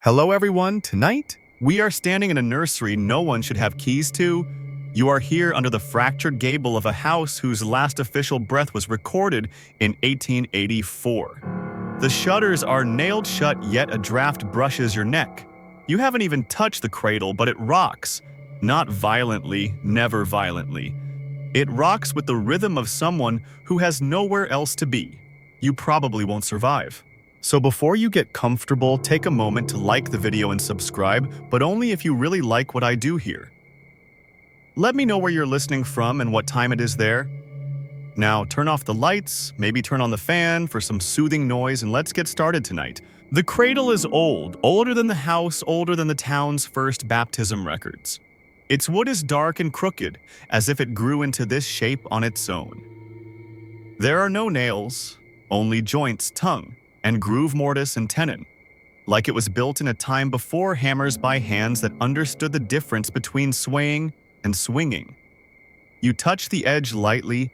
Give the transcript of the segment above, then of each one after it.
Hello everyone, tonight we are standing in a nursery no one should have keys to. You are here under the fractured gable of a house whose last official breath was recorded in 1884. The shutters are nailed shut, yet a draft brushes your neck. You haven't even touched the cradle, but it rocks. Not violently, never violently. It rocks with the rhythm of someone who has nowhere else to be. You probably won't survive. So before you get comfortable, take a moment to like the video and subscribe, but only if you really like what I do here. Let me know where you're listening from and what time it is there. Now turn off the lights, maybe turn on the fan for some soothing noise, and let's get started tonight. The cradle is old, older than the house, older than the town's first baptism records. Its wood is dark and crooked, as if it grew into this shape on its own. There are no nails, only joints, tongue, and groove mortise and tenon, like it was built in a time before hammers by hands that understood the difference between swaying and swinging. You touch the edge lightly,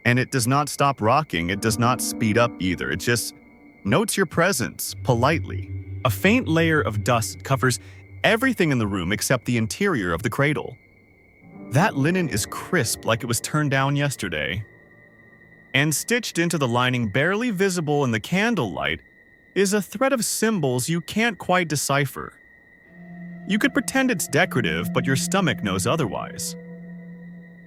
and it does not stop rocking, it does not speed up either, it just notes your presence politely. A faint layer of dust covers everything in the room except the interior of the cradle. That linen is crisp like it was turned down yesterday. And stitched into the lining, barely visible in the candlelight, is a thread of symbols you can't quite decipher. You could pretend it's decorative, but your stomach knows otherwise.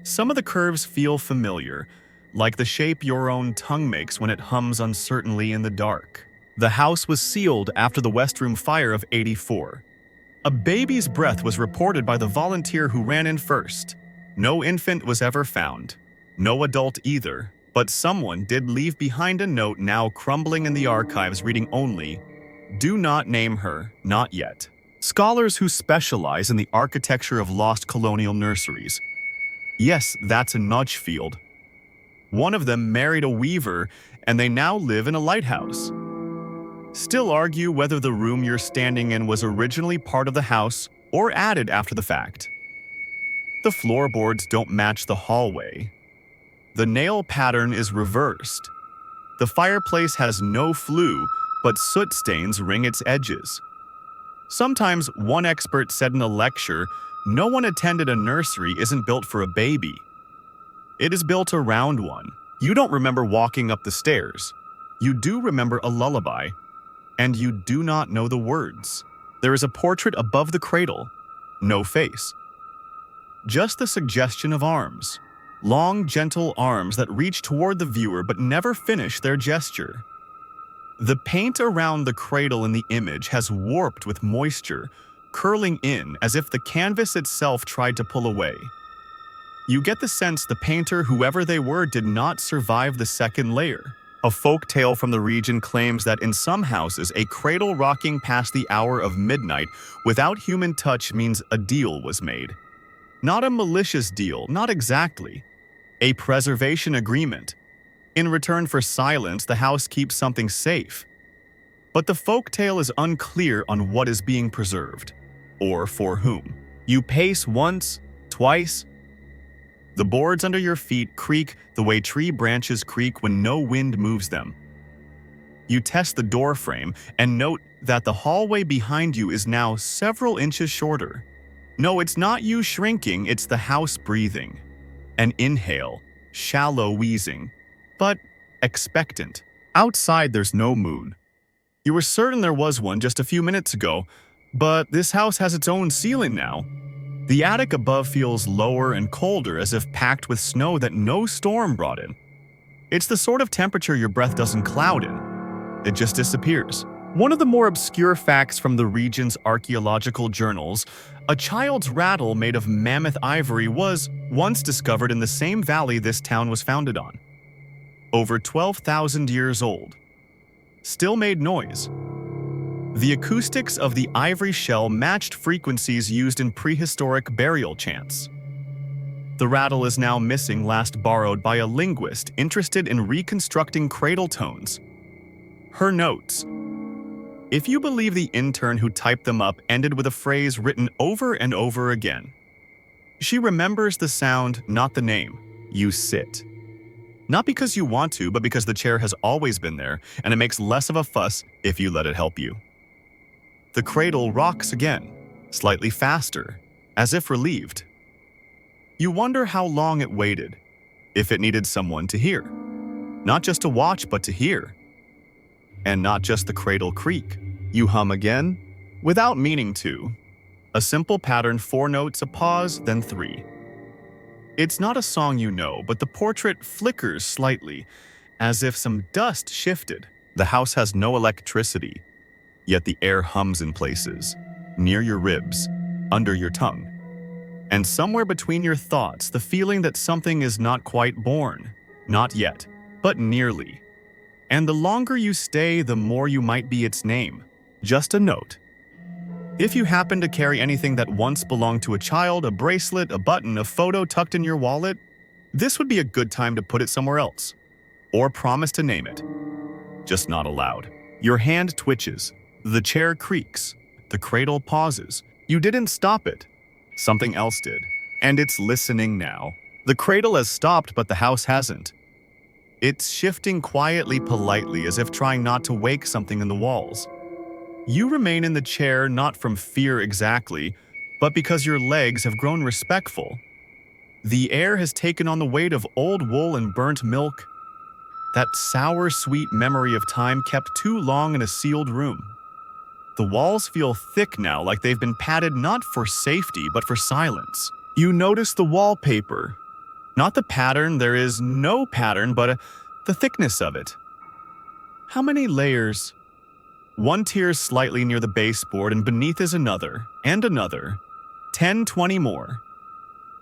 Some of the curves feel familiar, like the shape your own tongue makes when it hums uncertainly in the dark. The house was sealed after the West Room fire of '84. A baby's breath was reported by the volunteer who ran in first. No infant was ever found. No adult either. But someone did leave behind a note now crumbling in the archives reading only, "Do not name her, not yet." Scholars who specialize in the architecture of lost colonial nurseries. Yes, that's a nudge field. One of them married a weaver, and they now live in a lighthouse. Still argue whether the room you're standing in was originally part of the house or added after the fact. The floorboards don't match the hallway. The nail pattern is reversed. The fireplace has no flue, but soot stains ring its edges. Sometimes one expert said in a lecture, no one attended a nursery isn't built for a baby. It is built around one. You don't remember walking up the stairs. You do remember a lullaby, and you do not know the words. There is a portrait above the cradle, no face. Just the suggestion of arms. Long, gentle arms that reach toward the viewer but never finish their gesture. The paint around the cradle in the image has warped with moisture, curling in as if the canvas itself tried to pull away. You get the sense the painter, whoever they were, did not survive the second layer. A folk tale from the region claims that in some houses, a cradle rocking past the hour of midnight without human touch means a deal was made. Not a malicious deal, not exactly. A preservation agreement. In return for silence, the house keeps something safe. But the folktale is unclear on what is being preserved, or for whom. You pace once, twice. The boards under your feet creak the way tree branches creak when no wind moves them. You test the door frame and note that the hallway behind you is now several inches shorter. No, it's not you shrinking, it's the house breathing. An inhale, shallow wheezing, but expectant. Outside there's no moon. You were certain there was one just a few minutes ago, but this house has its own ceiling now. The attic above feels lower and colder, as if packed with snow that no storm brought in. It's the sort of temperature your breath doesn't cloud in. It just disappears. One of the more obscure facts from the region's archaeological journals, a child's rattle made of mammoth ivory was once discovered in the same valley this town was founded on. Over 12,000 years old. Still made noise. The acoustics of the ivory shell matched frequencies used in prehistoric burial chants. The rattle is now missing, last borrowed by a linguist interested in reconstructing cradle tones. Her notes. If you believe the intern who typed them up ended with a phrase written over and over again. She remembers the sound, not the name. You sit. Not because you want to, but because the chair has always been there, and it makes less of a fuss if you let it help you. The cradle rocks again, slightly faster, as if relieved. You wonder how long it waited, if it needed someone to hear. Not just to watch, but to hear. And not just the cradle creak. You hum again, without meaning to. A simple pattern, 4 notes, a pause, then 3. It's not a song you know, but the portrait flickers slightly, as if some dust shifted. The house has no electricity, yet the air hums in places, near your ribs, under your tongue. And somewhere between your thoughts, the feeling that something is not quite born. Not yet, but nearly. And the longer you stay, the more you might be its name. Just a note. If you happen to carry anything that once belonged to a child, a bracelet, a button, a photo tucked in your wallet, this would be a good time to put it somewhere else. Or promise to name it. Just not aloud. Your hand twitches. The chair creaks. The cradle pauses. You didn't stop it. Something else did. And it's listening now. The cradle has stopped, but the house hasn't. It's shifting quietly, politely, as if trying not to wake something in the walls. You remain in the chair not from fear exactly, but because your legs have grown respectful. The air has taken on the weight of old wool and burnt milk. That sour, sweet memory of time kept too long in a sealed room. The walls feel thick now, like they've been padded not for safety, but for silence. You notice the wallpaper. Not the pattern, there is no pattern, but the thickness of it. How many layers? One tears slightly near the baseboard, and beneath is another, and another. 10, 20 more.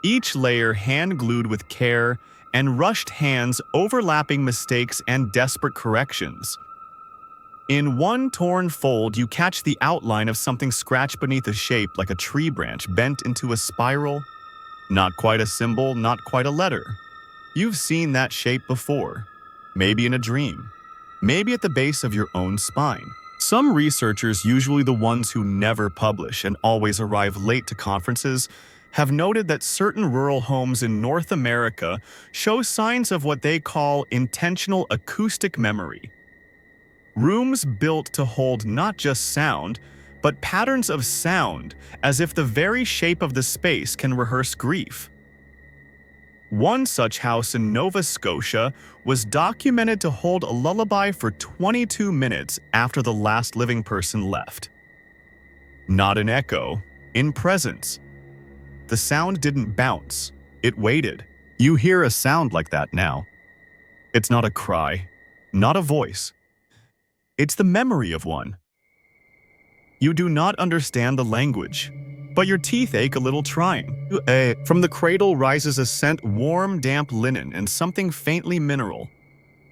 Each layer hand-glued with care, and rushed hands overlapping mistakes and desperate corrections. In one torn fold, you catch the outline of something scratched beneath a shape like a tree branch bent into a spiral. Not quite a symbol, not quite a letter. You've seen that shape before. Maybe in a dream. Maybe at the base of your own spine. Some researchers, usually the ones who never publish and always arrive late to conferences, have noted that certain rural homes in North America show signs of what they call intentional acoustic memory. Rooms built to hold not just sound, but patterns of sound, as if the very shape of the space can rehearse grief. One such house in Nova Scotia was documented to hold a lullaby for 22 minutes after the last living person left. Not an echo, in presence. The sound didn't bounce, it waited. You hear a sound like that now. It's not a cry, not a voice. It's the memory of one. You do not understand the language, but your teeth ache a little trying. From the cradle rises a scent, warm, damp linen and something faintly mineral,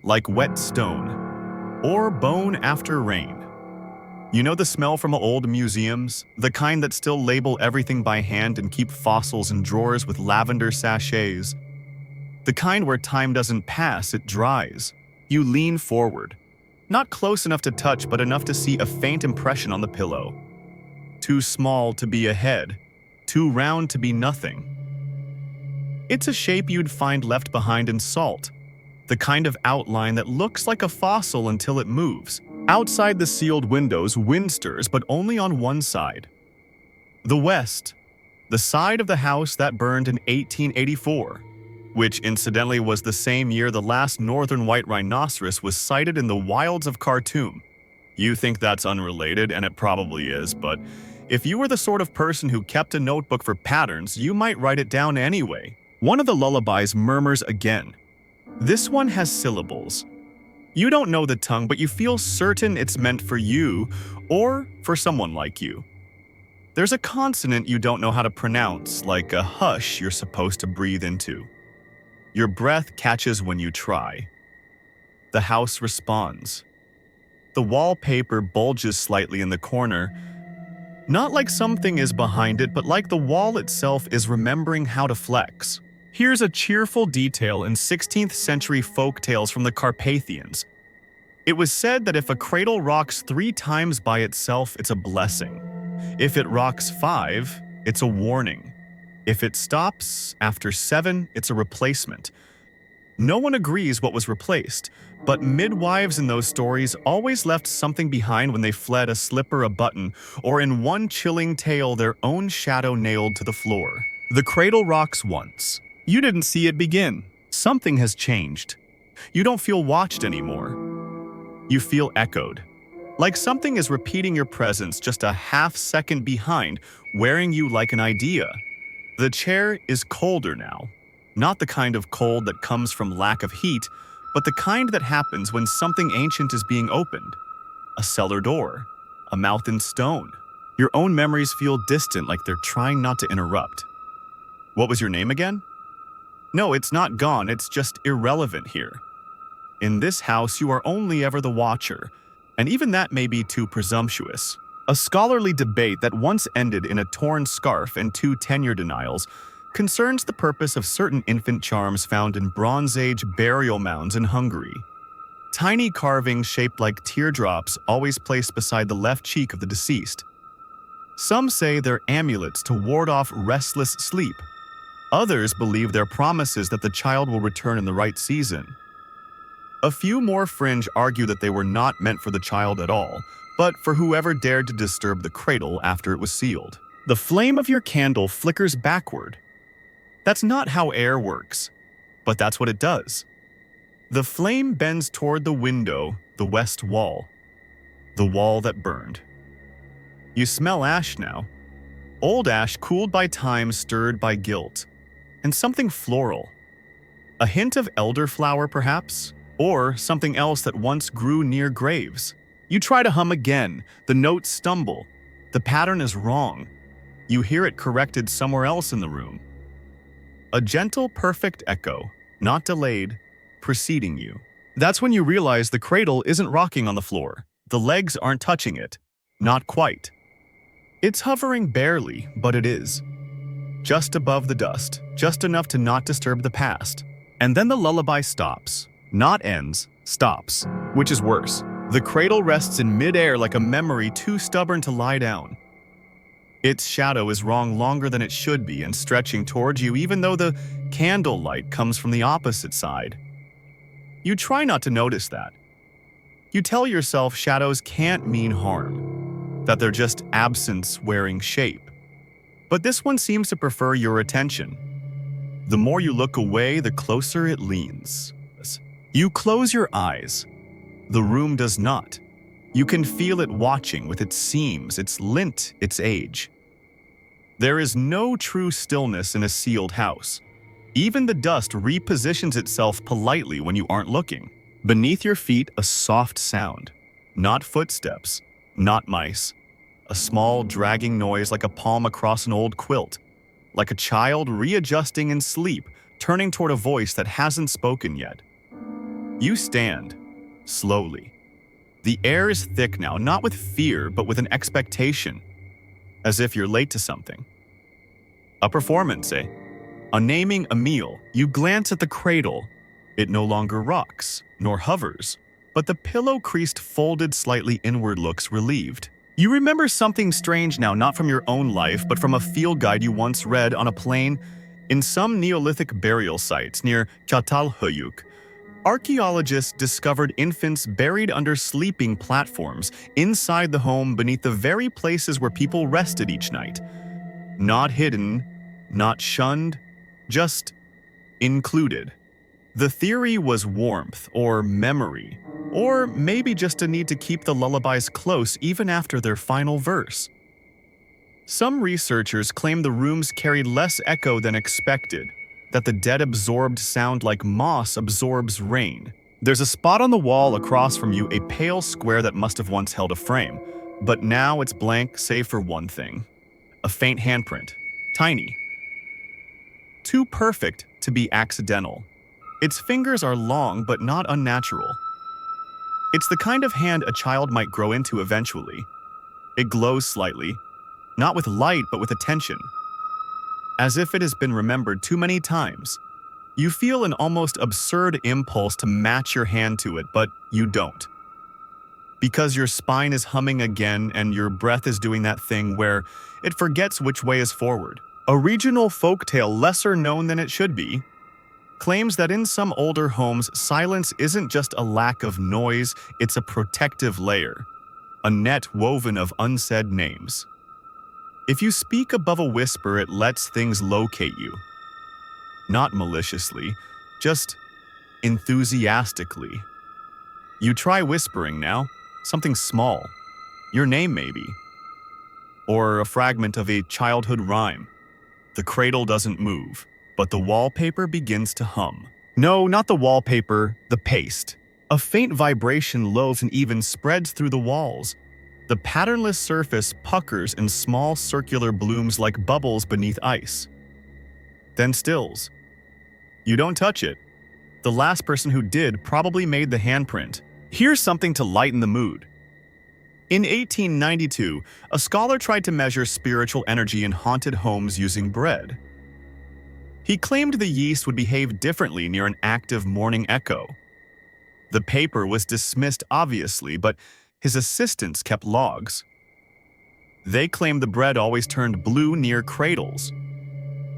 like wet stone, or bone after rain. You know the smell from old museums, the kind that still label everything by hand and keep fossils in drawers with lavender sachets. The kind where time doesn't pass, it dries. You lean forward, not close enough to touch, but enough to see a faint impression on the pillow. Too small to be a head, too round to be nothing. It's a shape you'd find left behind in salt, the kind of outline that looks like a fossil until it moves. Outside the sealed windows, wind stirs, but only on one side. The west, the side of the house that burned in 1884, which incidentally was the same year the last northern white rhinoceros was sighted in the wilds of Khartoum. You think that's unrelated, and it probably is, but if you were the sort of person who kept a notebook for patterns, you might write it down anyway. One of the lullabies murmurs again. This one has syllables. You don't know the tongue, but you feel certain it's meant for you or for someone like you. There's a consonant you don't know how to pronounce, like a hush you're supposed to breathe into. Your breath catches when you try. The house responds. The wallpaper bulges slightly in the corner, not like something is behind it, but like the wall itself is remembering how to flex. Here's a cheerful detail in 16th century folk tales from the Carpathians. It was said that if a cradle rocks 3 times by itself, it's a blessing. If it rocks 5, it's a warning. If it stops after 7, it's a replacement. No one agrees what was replaced, But midwives in those stories always left something behind when they fled: a slipper, a button, or in one chilling tale, their own shadow nailed to the floor. The cradle rocks once. You didn't see it begin. Something has changed. You don't feel watched anymore. You feel echoed. Like something is repeating your presence just a half second behind, wearing you like an idea. The chair is colder now. Not the kind of cold that comes from lack of heat, but the kind that happens when something ancient is being opened. A cellar door, a mouth in stone. Your own memories feel distant, like they're trying not to interrupt. What was your name again? No, it's not gone, it's just irrelevant here. In this house, you are only ever the watcher, and even that may be too presumptuous. A scholarly debate that once ended in a torn scarf and 2 tenure denials concerns the purpose of certain infant charms found in Bronze Age burial mounds in Hungary. Tiny carvings shaped like teardrops always placed beside the left cheek of the deceased. Some say they're amulets to ward off restless sleep. Others believe they're promises that the child will return in the right season. A few more fringe argue that they were not meant for the child at all, but for whoever dared to disturb the cradle after it was sealed. The flame of your candle flickers backward. That's not how air works, but that's what it does. The flame bends toward the window, the west wall, the wall that burned. You smell ash now. Old ash cooled by time, stirred by guilt. And something floral. A hint of elderflower, perhaps? Or something else that once grew near graves. You try to hum again. The notes stumble. The pattern is wrong. You hear it corrected somewhere else in the room. A gentle, perfect echo, not delayed, preceding you. That's when you realize the cradle isn't rocking on the floor. The legs aren't touching it. Not quite. It's hovering barely, but it is. Just above the dust, just enough to not disturb the past. And then the lullaby stops. Not ends, stops. Which is worse. The cradle rests in midair like a memory too stubborn to lie down. Its shadow is wrong longer than it should be and stretching towards you, even though the candlelight comes from the opposite side. You try not to notice that. You tell yourself shadows can't mean harm, that they're just absence wearing shape. But this one seems to prefer your attention. The more you look away, the closer it leans. You close your eyes. The room does not. You can feel it watching with its seams, its lint, its age. There is no true stillness in a sealed house. Even the dust repositions itself politely when you aren't looking. Beneath your feet, a soft sound. Not footsteps, not mice. A small, dragging noise like a palm across an old quilt. Like a child readjusting in sleep, turning toward a voice that hasn't spoken yet. You stand, slowly. The air is thick now, not with fear, but with an expectation. As if you're late to something. A performance, eh? On naming a meal, you glance at the cradle. It no longer rocks, nor hovers, but the pillow creased folded slightly inward looks relieved. You remember something strange now, not from your own life, but from a field guide you once read on a plain in some Neolithic burial sites near Çatalhöyük. Archaeologists discovered infants buried under sleeping platforms inside the home beneath the very places where people rested each night. Not hidden, not shunned, just included. The theory was warmth or memory, or maybe just a need to keep the lullabies close even after their final verse. Some researchers claim the rooms carried less echo than expected, that the dead absorbed sound like moss absorbs rain. There's a spot on the wall across from you, a pale square that must have once held a frame, but now it's blank save for one thing. A faint handprint, tiny. Too perfect to be accidental. Its fingers are long but not unnatural. It's the kind of hand a child might grow into eventually. It glows slightly, not with light but with attention. As if it has been remembered too many times. You feel an almost absurd impulse to match your hand to it, but you don't. Because your spine is humming again and your breath is doing that thing where it forgets which way is forward. A regional folktale lesser known than it should be. claims that in some older homes, silence isn't just a lack of noise, it's a protective layer, a net woven of unsaid names. If you speak above a whisper, it lets things locate you. Not maliciously, just enthusiastically. You try whispering now, something small, your name maybe, or a fragment of a childhood rhyme. The cradle doesn't move, but the wallpaper begins to hum. No, not the wallpaper, the paste. A faint vibration lulls and even spreads through the walls. The patternless surface puckers in small circular blooms like bubbles beneath ice. Then stills. You don't touch it. The last person who did probably made the handprint. Here's something to lighten the mood. In 1892, a scholar tried to measure spiritual energy in haunted homes using bread. He claimed the yeast would behave differently near an active morning echo. The paper was dismissed obviously, but his assistants kept logs. They claimed the bread always turned blue near cradles.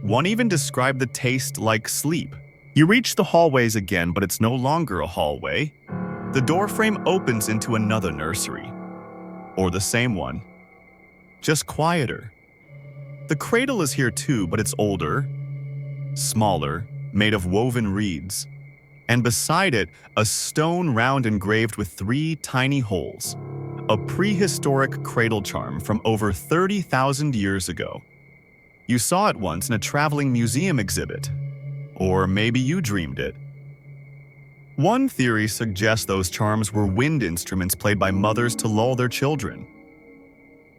One even described the taste like sleep. You reach the hallways again, but it's no longer a hallway. The doorframe opens into another nursery. Or the same one. Just quieter. The cradle is here too, but it's older, smaller, made of woven reeds. And beside it, a stone round engraved with 3 tiny holes. A prehistoric cradle charm from over 30,000 years ago. You saw it once in a traveling museum exhibit. Or maybe you dreamed it. One theory suggests those charms were wind instruments played by mothers to lull their children.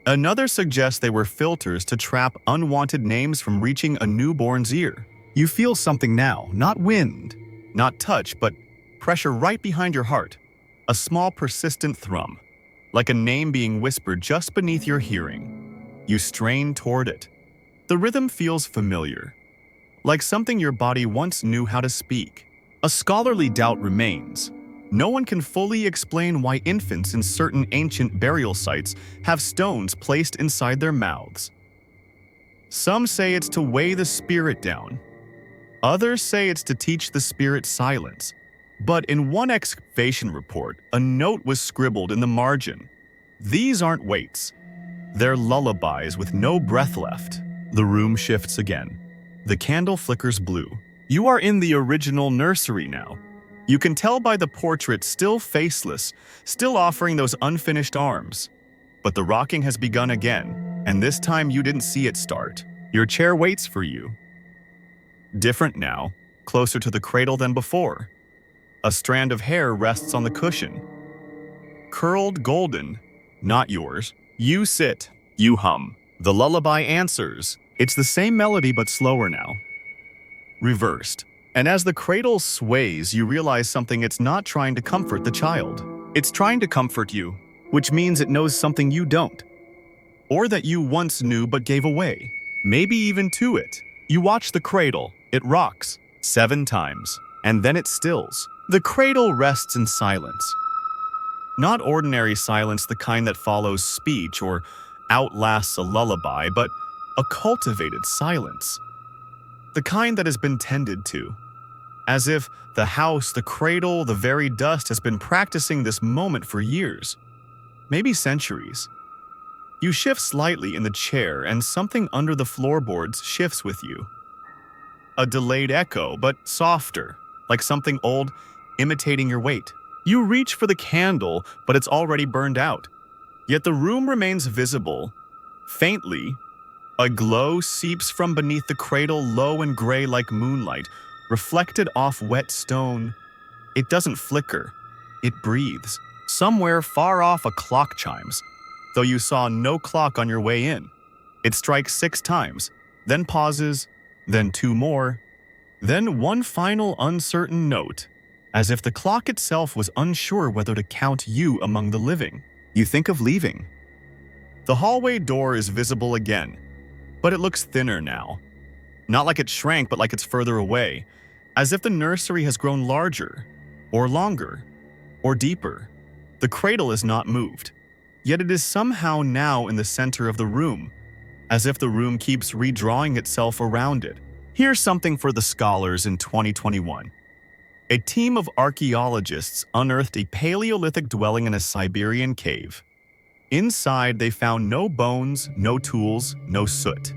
Another suggests they were filters to trap unwanted names from reaching a newborn's ear. You feel something now, not wind, not touch, but pressure right behind your heart. A small persistent thrum, like a name being whispered just beneath your hearing. You strain toward it. The rhythm feels familiar, like something your body once knew how to speak. A scholarly doubt remains. No one can fully explain why infants in certain ancient burial sites have stones placed inside their mouths. Some say it's to weigh the spirit down. Others say it's to teach the spirit silence. But in one excavation report, a note was scribbled in the margin. These aren't weights. They're lullabies with no breath left. The room shifts again. The candle flickers blue. You are in the original nursery now. You can tell by the portrait still faceless, still offering those unfinished arms. But the rocking has begun again, and this time you didn't see it start. Your chair waits for you. Different now, closer to the cradle than before. A strand of hair rests on the cushion. Curled golden, not yours. You sit, you hum. The lullaby answers. It's the same melody but slower now. Reversed. And as the cradle sways, you realize something. It's not trying to comfort the child. It's trying to comfort you, which means it knows something you don't. Or that you once knew but gave away. Maybe even to it. You watch the cradle. It rocks 7 times, and then it stills. The cradle rests in silence. Not ordinary silence, the kind that follows speech or outlasts a lullaby, but a cultivated silence. The kind that has been tended to. As if the house, the cradle, the very dust has been practicing this moment for years. Maybe centuries. You shift slightly in the chair and something under the floorboards shifts with you. A delayed echo, but softer, like something old imitating your weight. You reach for the candle, but it's already burned out. Yet the room remains visible. Faintly, a glow seeps from beneath the cradle, low and gray like moonlight, reflected off wet stone. It doesn't flicker. It breathes. Somewhere far off a clock chimes, though you saw no clock on your way in. It strikes 6 times, then pauses, then 2 more, then one final uncertain note, as if the clock itself was unsure whether to count you among the living. You think of leaving. The hallway door is visible again, but it looks thinner now. Not like it shrank, but like it's further away, as if the nursery has grown larger, or longer, or deeper. The cradle is not moved, yet it is somehow now in the center of the room, as if the room keeps redrawing itself around it. Here's something for the scholars in 2021. A team of archaeologists unearthed a Paleolithic dwelling in a Siberian cave. Inside, they found no bones, no tools, no soot.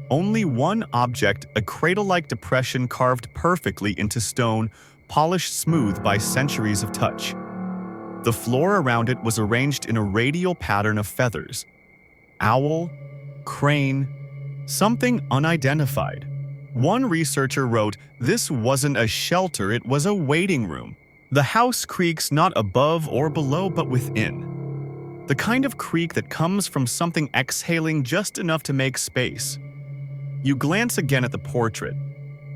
Only one object, a cradle-like depression carved perfectly into stone, polished smooth by centuries of touch. The floor around it was arranged in a radial pattern of feathers. Owl, crane, something unidentified. One researcher wrote, "This wasn't a shelter, it was a waiting room. The house creaks not above or below, but within. The kind of creak that comes from something exhaling just enough to make space." You glance again at the portrait.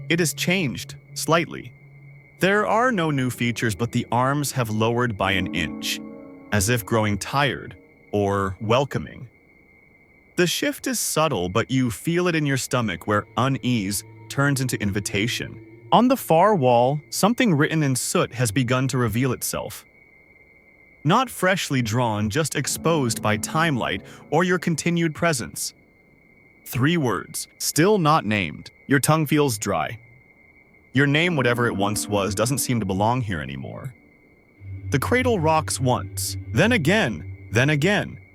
It has changed, slightly. There are no new features, but the arms have lowered by an inch, as if growing tired or welcoming. The shift is subtle, but you feel it in your stomach where unease turns into invitation. On the far wall, something written in soot has begun to reveal itself. Not freshly drawn, just exposed by timelight or your continued presence. 3 words, still not named. Your tongue feels dry. Your name, whatever it once was, doesn't seem to belong here anymore. The cradle rocks once, then again,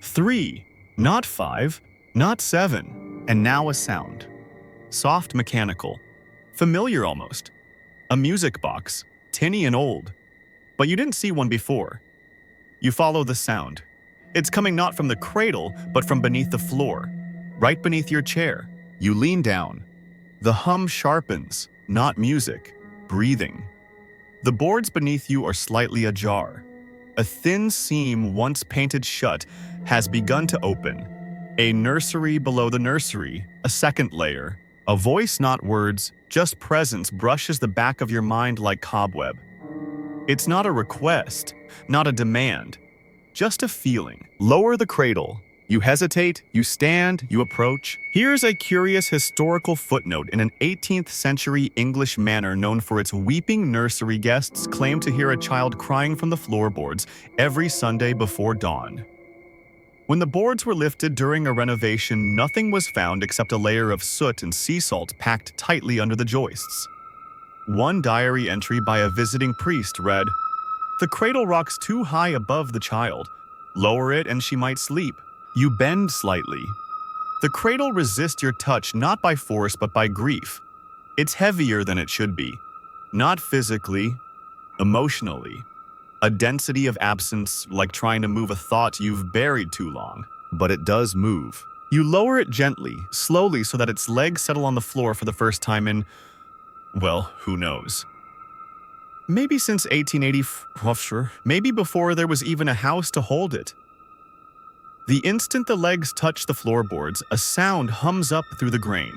3, not 5, not 7, and now a sound. Soft, mechanical, familiar almost. A music box, tinny and old. But you didn't see one before. You follow the sound. It's coming not from the cradle, but from beneath the floor. Right beneath your chair. You lean down. The hum sharpens, not music, breathing. The boards beneath you are slightly ajar. A thin seam, once painted shut, has begun to open. A nursery below the nursery, a second layer. A voice, not words, just presence, brushes the back of your mind like cobweb. It's not a request, not a demand, just a feeling. Lower the cradle. You hesitate, you stand, you approach. Here's a curious historical footnote. In an 18th century English manor known for its weeping, nursery guests claim to hear a child crying from the floorboards every Sunday before dawn. When the boards were lifted during a renovation, nothing was found except a layer of soot and sea salt packed tightly under the joists. One diary entry by a visiting priest read, "The cradle rocks too high above the child. Lower it and she might sleep." You bend slightly. The cradle resists your touch not by force but by grief. It's heavier than it should be. Not physically, emotionally. A density of absence, like trying to move a thought you've buried too long. But it does move. You lower it gently, slowly, so that its legs settle on the floor for the first time in, well, who knows. Maybe since 1880, well, sure. Maybe before there was even a house to hold it. The instant the legs touch the floorboards, a sound hums up through the grain.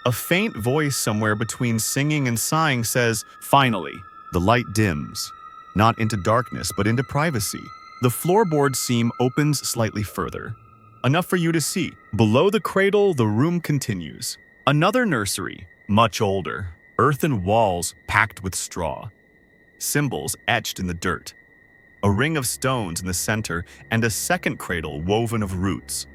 A faint voice somewhere between singing and sighing says, "Finally." The light dims, not into darkness, but into privacy. The floorboard seam opens slightly further, enough for you to see. Below the cradle, the room continues. Another nursery, much older. Earthen walls packed with straw. Symbols etched in the dirt. A ring of stones in the center, and a second cradle woven of roots.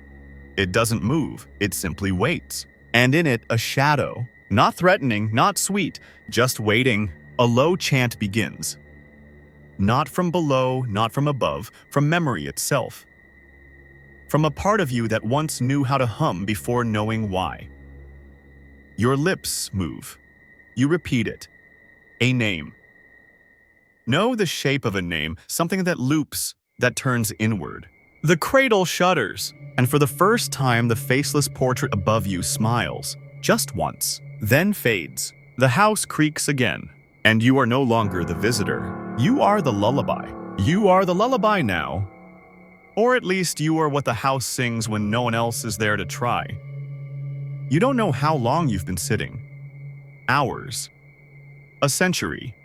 It doesn't move, it simply waits. And in it, a shadow. Not threatening, not sweet, just waiting. A low chant begins. Not from below, not from above, from memory itself. From a part of you that once knew how to hum before knowing why. Your lips move. You repeat it. A name. Know the shape of a name, something that loops, that turns inward. The cradle shudders, and for the first time the faceless portrait above you smiles, just once, then fades. The house creaks again, and you are no longer the visitor. You are the lullaby. You are the lullaby now. Or at least you are what the house sings when no one else is there to try. You don't know how long you've been sitting. Hours. A century.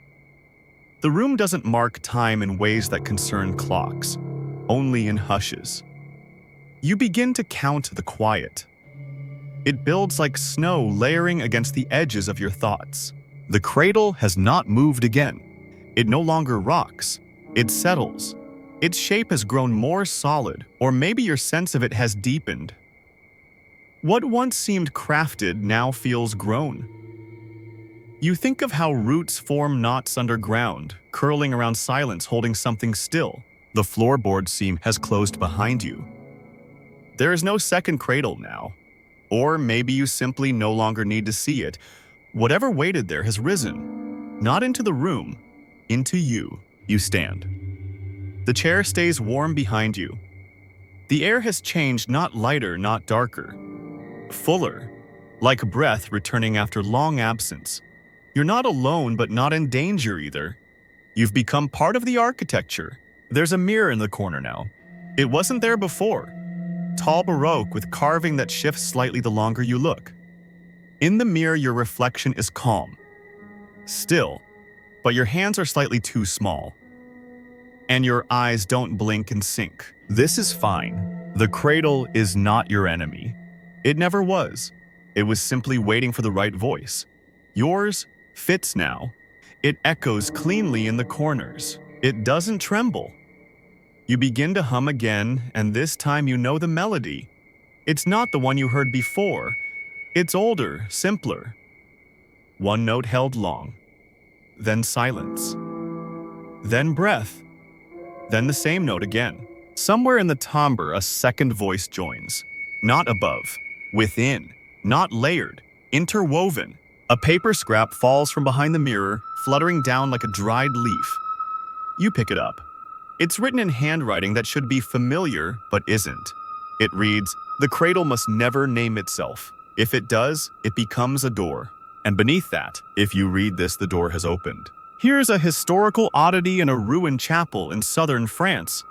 The room doesn't mark time in ways that concern clocks, only in hushes. You begin to count the quiet. It builds like snow layering against the edges of your thoughts. The cradle has not moved again. It no longer rocks. It settles. Its shape has grown more solid, or maybe your sense of it has deepened. What once seemed crafted now feels grown. You think of how roots form knots underground, curling around silence, holding something still. The floorboard seam has closed behind you. There is no second cradle now. Or maybe you simply no longer need to see it. Whatever waited there has risen. Not into the room, into you. You stand. The chair stays warm behind you. The air has changed, not lighter, not darker. Fuller, like breath returning after long absence. You're not alone, but not in danger either. You've become part of the architecture. There's a mirror in the corner now. It wasn't there before. Tall Baroque with carving that shifts slightly the longer you look. In the mirror, your reflection is calm. Still, but your hands are slightly too small. And your eyes don't blink and sink. This is fine. The cradle is not your enemy. It never was. It was simply waiting for the right voice. Yours fits now. It echoes cleanly in the corners. It doesn't tremble. You begin to hum again, and this time you know the melody. It's not the one you heard before. It's older, simpler. One note held long. Then silence. Then breath. Then the same note again. Somewhere in the timbre, a second voice joins. Not above. Within. Not layered. Interwoven. A paper scrap falls from behind the mirror, fluttering down like a dried leaf. You pick it up. It's written in handwriting that should be familiar, but isn't. It reads, "The cradle must never name itself. If it does, it becomes a door." And beneath that, if you read this, the door has opened. Here's a historical oddity in a ruined chapel in southern France.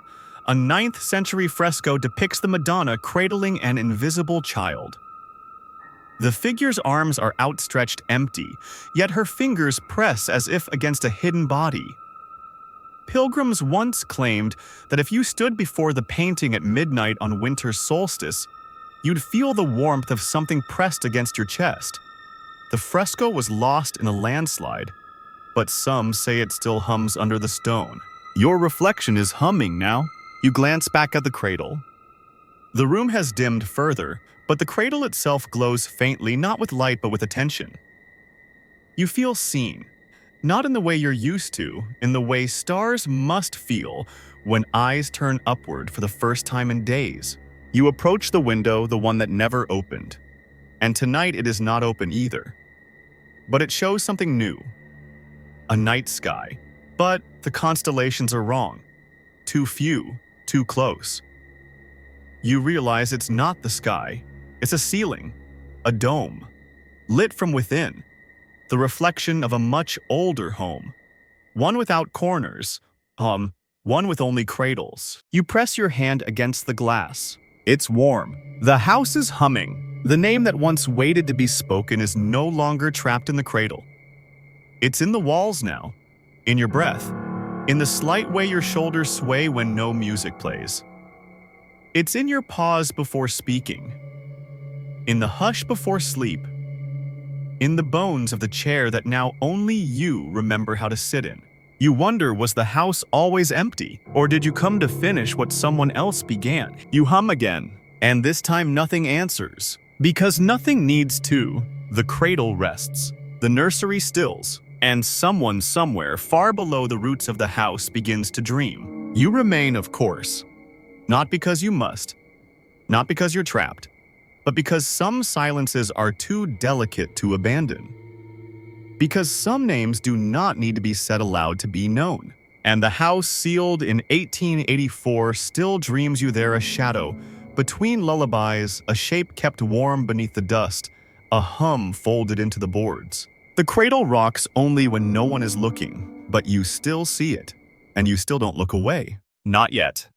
A 9th century fresco depicts the Madonna cradling an invisible child. The figure's arms are outstretched empty, yet her fingers press as if against a hidden body. Pilgrims once claimed that if you stood before the painting at midnight on winter solstice, you'd feel the warmth of something pressed against your chest. The fresco was lost in a landslide, but some say it still hums under the stone. Your reflection is humming now. You glance back at the cradle. The room has dimmed further, but the cradle itself glows faintly, not with light but with attention. You feel seen, not in the way you're used to, in the way stars must feel when eyes turn upward for the first time in days. You approach the window, the one that never opened. And tonight it is not open either. But it shows something new. A night sky. But the constellations are wrong. Too few, too close. You realize it's not the sky. It's a ceiling, a dome, lit from within. The reflection of a much older home. One without corners, one with only cradles. You press your hand against the glass. It's warm. The house is humming. The name that once waited to be spoken is no longer trapped in the cradle. It's in the walls now, in your breath, in the slight way your shoulders sway when no music plays. It's in your pause before speaking, in the hush before sleep, in the bones of the chair that now only you remember how to sit in. You wonder, was the house always empty? Or did you come to finish what someone else began? You hum again, and this time nothing answers. Because nothing needs to. The cradle rests, the nursery stills, and someone somewhere far below the roots of the house begins to dream. You remain, of course. Not because you must, not because you're trapped, but because some silences are too delicate to abandon. Because some names do not need to be said aloud to be known. And the house sealed in 1884 still dreams you there, a shadow, between lullabies, a shape kept warm beneath the dust, a hum folded into the boards. The cradle rocks only when no one is looking, but you still see it, and you still don't look away. Not yet.